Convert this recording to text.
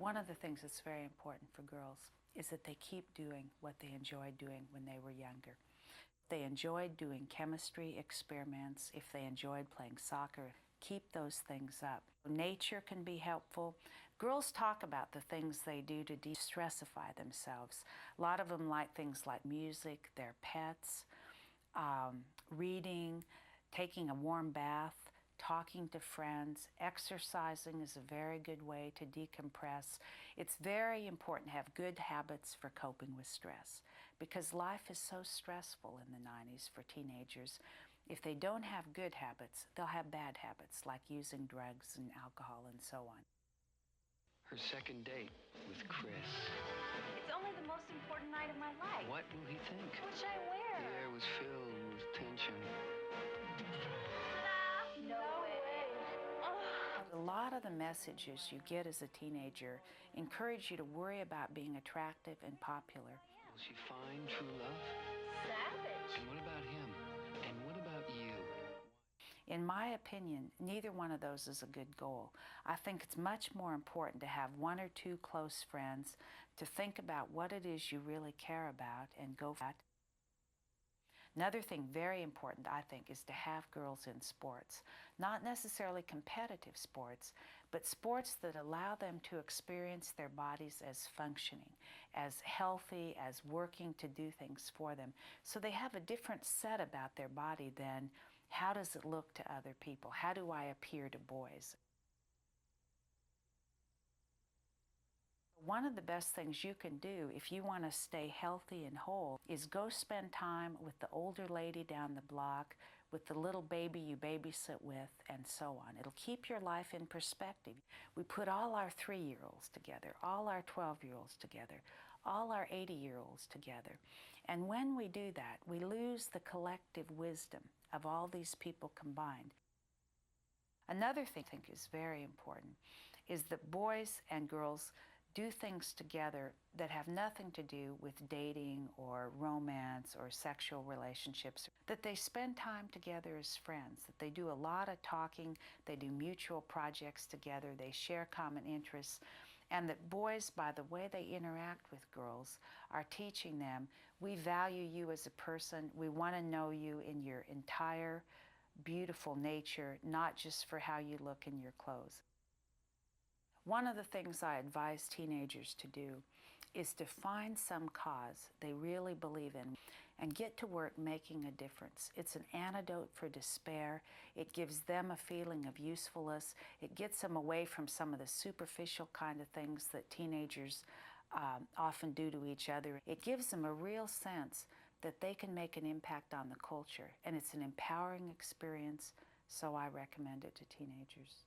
One of the things that's very important for girls is that they keep doing what they enjoyed doing when they were younger. If they enjoyed doing chemistry experiments, if they enjoyed playing soccer, keep those things up. Nature can be helpful. Girls talk about the things they do to de-stressify themselves. A lot of them like things like music, their pets, reading, taking a warm bath, talking to friends. Exercising is a very good way to decompress. It's very important to have good habits for coping with stress because life is so stressful in the 90s for teenagers. If they don't have good habits, they'll have bad habits like using drugs and alcohol and so on. Her second date with Chris. It's only the most important night of my life. What will he think? What should I wear? The air was filled with tension. No way. A lot of the messages you get as a teenager encourage you to worry about being attractive and popular. Will she find true love? Savage. And what about him? And what about you? In my opinion, neither one of those is a good goal. I think it's much more important to have one or two close friends, to think about what it is you really care about and go for that. Another thing very important, I think, is to have girls in sports. Not necessarily competitive sports, but sports that allow them to experience their bodies as functioning, as healthy, as working to do things for them. So they have a different set about their body than how does it look to other people? How do I appear to boys? One of the best things you can do if you want to stay healthy and whole is go spend time with the older lady down the block, with the little baby you babysit with, and so on. It'll keep your life in perspective. We put all our 3-year-olds together, all our 12-year-olds together, all our 80-year-olds together. And when we do that, we lose the collective wisdom of all these people combined. Another thing I think is very important is that boys and girls do things together that have nothing to do with dating or romance or sexual relationships, that they spend time together as friends, that they do a lot of talking, they do mutual projects together, they share common interests, and that boys, by the way they interact with girls, are teaching them, we value you as a person, we want to know you in your entire beautiful nature, not just for how you look in your clothes. One of the things I advise teenagers to do is to find some cause they really believe in and get to work making a difference. It's an antidote for despair. It gives them a feeling of usefulness. It gets them away from some of the superficial kind of things that teenagers often do to each other. It gives them a real sense that they can make an impact on the culture, and it's an empowering experience, so I recommend it to teenagers.